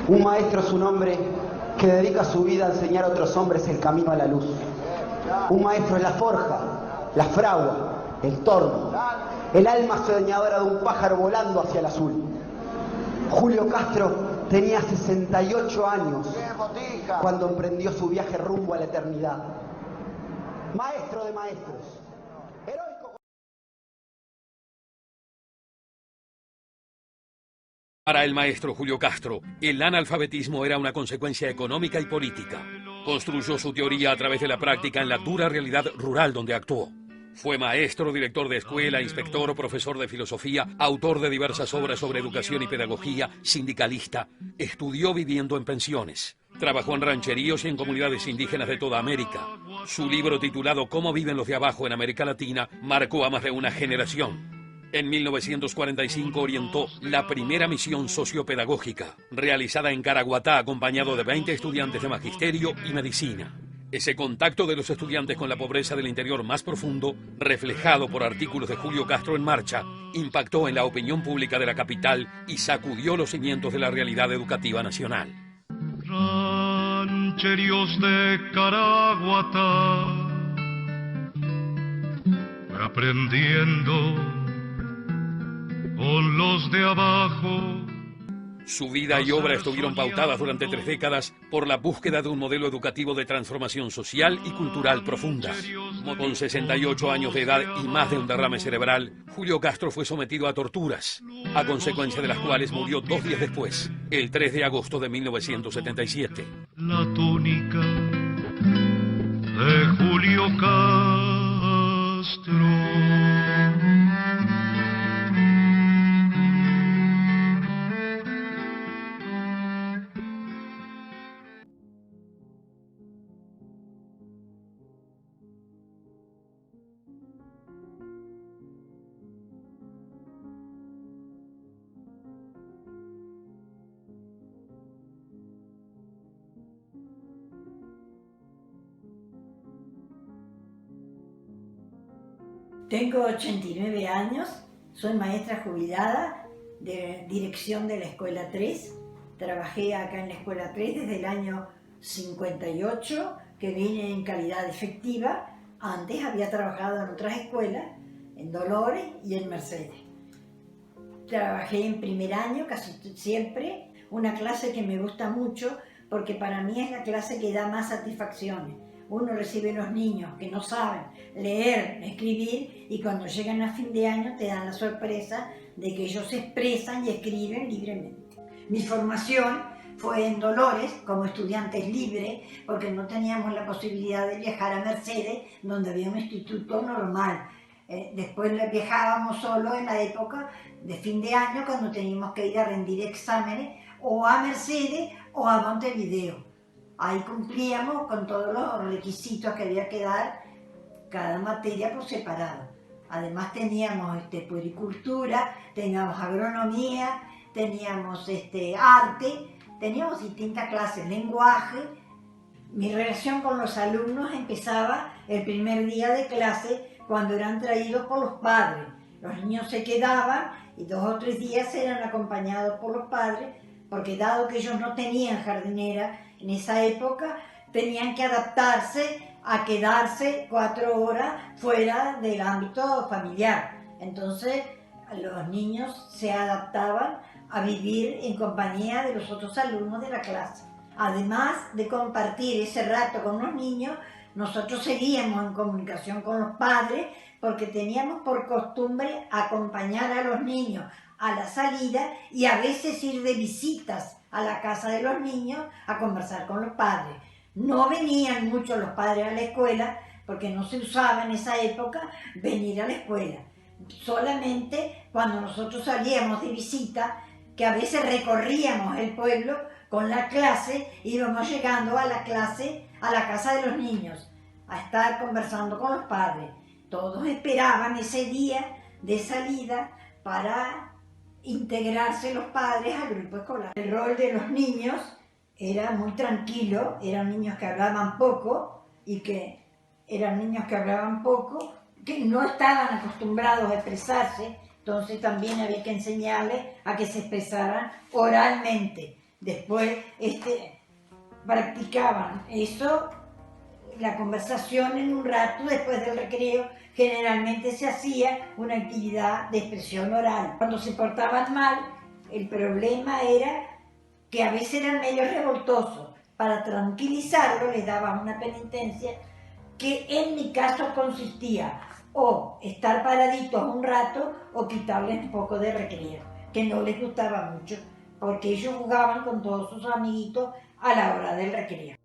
Un maestro es un hombre que dedica su vida a enseñar a otros hombres el camino a la luz. Un maestro es la forja, la fragua, el torno, el alma soñadora de un pájaro volando hacia el azul. Julio Castro tenía 68 años cuando emprendió su viaje rumbo a la eternidad. Maestro de maestros, heroico. Para el maestro Julio Castro, el analfabetismo era una consecuencia económica y política. Construyó su teoría a través de la práctica en la dura realidad rural donde actuó. Fue maestro, director de escuela, inspector, profesor de filosofía, autor de diversas obras sobre educación y pedagogía, sindicalista. Estudió viviendo en pensiones. Trabajó en rancheríos y en comunidades indígenas de toda América. Su libro titulado Cómo viven los de abajo en América Latina marcó a más de una generación. En 1945 orientó la primera misión sociopedagógica, realizada en Caraguatá acompañado de 20 estudiantes de magisterio y medicina. Ese contacto de los estudiantes con la pobreza del interior más profundo, reflejado por artículos de Julio Castro en Marcha, impactó en la opinión pública de la capital y sacudió los cimientos de la realidad educativa nacional. Rancheríos de Caraguatá, aprendiendo con los de abajo. Su vida y obra estuvieron pautadas durante 3 décadas por la búsqueda de un modelo educativo de transformación social y cultural profunda. Con 68 años de edad y más de un derrame cerebral, Julio Castro fue sometido a torturas, a consecuencia de las cuales murió 2 días después, el 3 de agosto de 1977. La túnica de Julio Castro. Tengo 89 años, soy maestra jubilada de dirección de la Escuela 3. Trabajé acá en la Escuela 3 desde el año 58, que vine en calidad efectiva. Antes había trabajado en otras escuelas, en Dolores y en Mercedes. Trabajé en primer año casi siempre, una clase que me gusta mucho porque para mí es la clase que da más satisfacciones. Uno recibe a los niños que no saben leer, escribir, y cuando llegan a fin de año te dan la sorpresa de que ellos se expresan y escriben libremente. Mi formación fue en Dolores como estudiantes libres, porque no teníamos la posibilidad de viajar a Mercedes, donde había un instituto normal. Después viajábamos solo en la época de fin de año, cuando teníamos que ir a rendir exámenes o a Mercedes o a Montevideo. Ahí cumplíamos con todos los requisitos que había que dar, cada materia por separado. Además teníamos puericultura, teníamos agronomía, teníamos arte, teníamos distintas clases, lenguaje. Mi relación con los alumnos empezaba el primer día de clase cuando eran traídos por los padres. Los niños se quedaban y 2 o 3 días eran acompañados por los padres, porque dado que ellos no tenían jardinera en esa época, tenían que adaptarse a quedarse 4 horas fuera del ámbito familiar. Entonces los niños se adaptaban a vivir en compañía de los otros alumnos de la clase. Además de compartir ese rato con los niños, nosotros seguíamos en comunicación con los padres porque teníamos por costumbre acompañar a los niños a la salida y a veces ir de visitas a la casa de los niños a conversar con los padres. No venían mucho los padres a la escuela porque no se usaba en esa época venir a la escuela. Solamente cuando nosotros salíamos de visita, que a veces recorríamos el pueblo con la clase, íbamos llegando a la clase, a la casa de los niños, a estar conversando con los padres. Todos esperaban ese día de salida para integrarse los padres al grupo escolar. El rol de los niños era muy tranquilo, eran niños que hablaban poco que no estaban acostumbrados a expresarse, entonces también había que enseñarles a que se expresaran oralmente. Después practicaban eso, la conversación en un rato después del recreo. Generalmente se hacía una actividad de expresión oral. Cuando se portaban mal, el problema era que a veces eran medio revoltosos. Para tranquilizarlo les daban una penitencia que en mi caso consistía o estar paraditos un rato o quitarles un poco de recreo, que no les gustaba mucho, porque ellos jugaban con todos sus amiguitos a la hora del recreo.